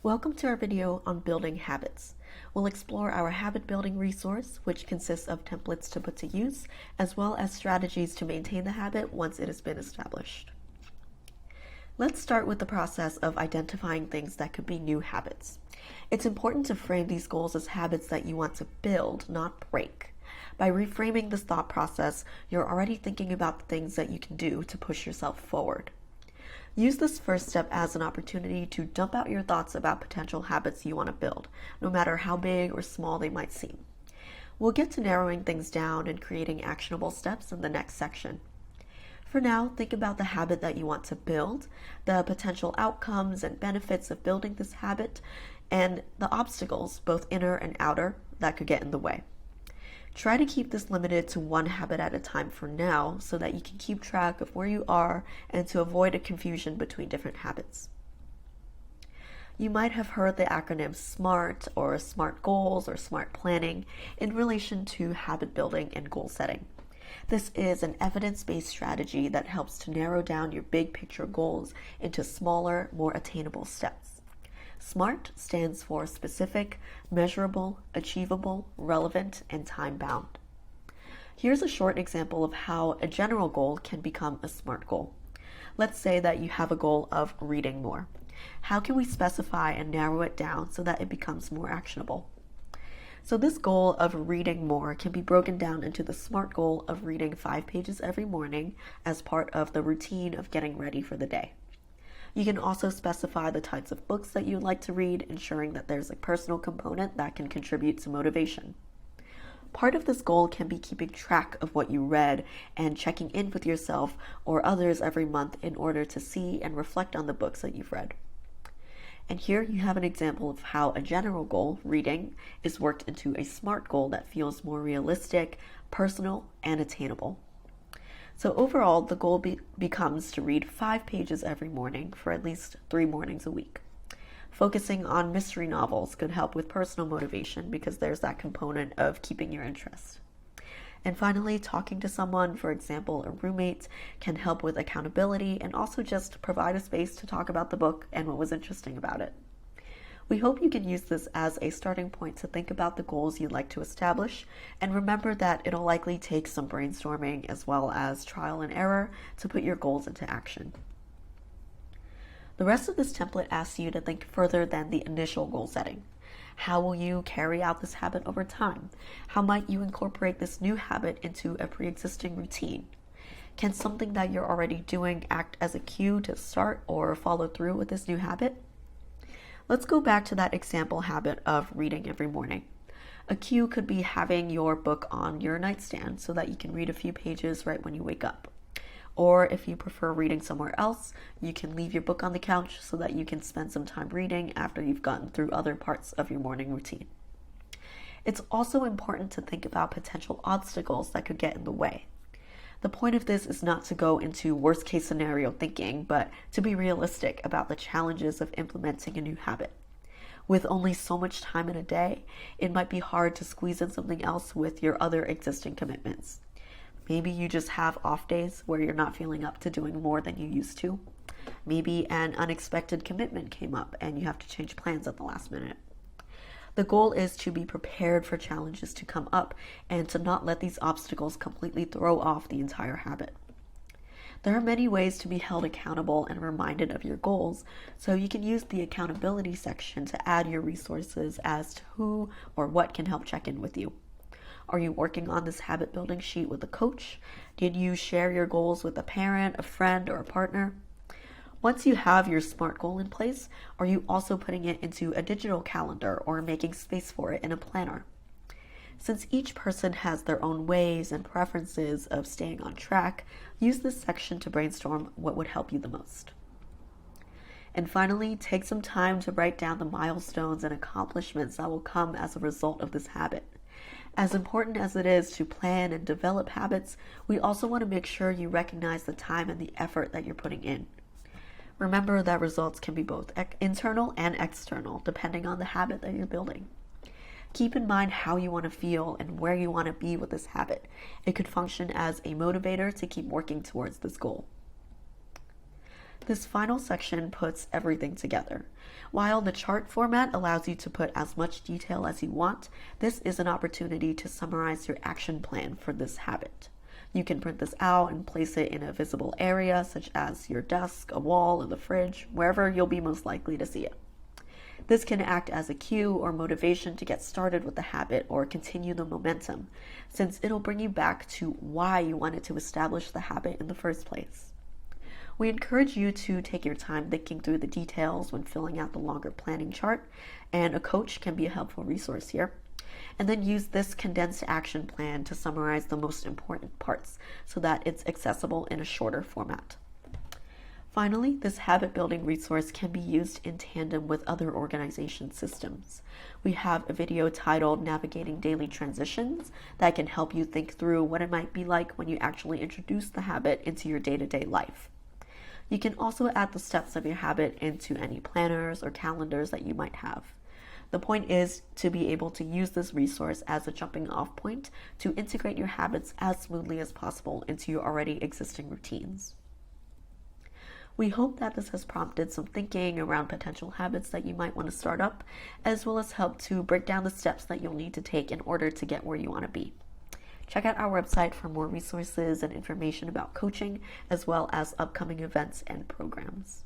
Welcome to our video on building habits. We'll explore our habit building resource, which consists of templates to put to use, as well as strategies to maintain the habit once it has been established. Let's start with the process of identifying things that could be new habits. It's important to frame these goals as habits that you want to build, not break. By reframing this thought process, you're already thinking about the things that you can do to push yourself forward. Use this first step as an opportunity to dump out your thoughts about potential habits you want to build, no matter how big or small they might seem. We'll get to narrowing things down and creating actionable steps in the next section. For now, think about the habit that you want to build, the potential outcomes and benefits of building this habit, and the obstacles, both inner and outer, that could get in the way. Try to keep this limited to one habit at a time for now so that you can keep track of where you are and to avoid a confusion between different habits. You might have heard the acronym SMART or SMART goals or SMART planning in relation to habit building and goal setting. This is an evidence-based strategy that helps to narrow down your big picture goals into smaller, more attainable steps. SMART stands for specific, measurable, achievable, relevant, and time-bound. Here's a short example of how a general goal can become a SMART goal. Let's say that you have a goal of reading more. How can we specify and narrow it down so that it becomes more actionable? So this goal of reading more can be broken down into the SMART goal of reading 5 pages every morning as part of the routine of getting ready for the day. You can also specify the types of books that you'd like to read, ensuring that there's a personal component that can contribute to motivation. Part of this goal can be keeping track of what you read and checking in with yourself or others every month in order to see and reflect on the books that you've read. And here you have an example of how a general goal, reading, is worked into a SMART goal that feels more realistic, personal, and attainable. So overall, the goal becomes to read 5 pages every morning for at least 3 mornings a week. Focusing on mystery novels could help with personal motivation because there's that component of keeping your interest. And finally, talking to someone, for example, a roommate, can help with accountability and also just provide a space to talk about the book and what was interesting about it. We hope you can use this as a starting point to think about the goals you'd like to establish, and remember that it'll likely take some brainstorming as well as trial and error to put your goals into action. The rest of this template asks you to think further than the initial goal setting. How will you carry out this habit over time? How might you incorporate this new habit into a pre-existing routine? Can something that you're already doing act as a cue to start or follow through with this new habit? Let's go back to that example habit of reading every morning. A cue could be having your book on your nightstand so that you can read a few pages right when you wake up. Or if you prefer reading somewhere else, you can leave your book on the couch so that you can spend some time reading after you've gotten through other parts of your morning routine. It's also important to think about potential obstacles that could get in the way. The point of this is not to go into worst case scenario thinking, but to be realistic about the challenges of implementing a new habit. With only so much time in a day, it might be hard to squeeze in something else with your other existing commitments. Maybe you just have off days where you're not feeling up to doing more than you used to. Maybe an unexpected commitment came up and you have to change plans at the last minute. The goal is to be prepared for challenges to come up and to not let these obstacles completely throw off the entire habit. There are many ways to be held accountable and reminded of your goals, so you can use the accountability section to add your resources as to who or what can help check in with you. Are you working on this habit building sheet with a coach? Did you share your goals with a parent, a friend, or a partner? Once you have your SMART goal in place, are you also putting it into a digital calendar or making space for it in a planner? Since each person has their own ways and preferences of staying on track, use this section to brainstorm what would help you the most. And finally, take some time to write down the milestones and accomplishments that will come as a result of this habit. As important as it is to plan and develop habits, we also want to make sure you recognize the time and the effort that you're putting in. Remember that results can be both internal and external, depending on the habit that you're building. Keep in mind how you want to feel and where you want to be with this habit. It could function as a motivator to keep working towards this goal. This final section puts everything together. While the chart format allows you to put as much detail as you want, this is an opportunity to summarize your action plan for this habit. You can print this out and place it in a visible area, such as your desk, a wall, or the fridge, wherever you'll be most likely to see it. This can act as a cue or motivation to get started with the habit or continue the momentum, since it'll bring you back to why you wanted to establish the habit in the first place. We encourage you to take your time thinking through the details when filling out the longer planning chart, and a coach can be a helpful resource here. And then use this condensed action plan to summarize the most important parts so that it's accessible in a shorter format. Finally, this habit building resource can be used in tandem with other organization systems. We have a video titled Navigating Daily Transitions that can help you think through what it might be like when you actually introduce the habit into your day-to-day life. You can also add the steps of your habit into any planners or calendars that you might have. The point is to be able to use this resource as a jumping off point to integrate your habits as smoothly as possible into your already existing routines. We hope that this has prompted some thinking around potential habits that you might want to start up, as well as help to break down the steps that you'll need to take in order to get where you want to be. Check out our website for more resources and information about coaching, as well as upcoming events and programs.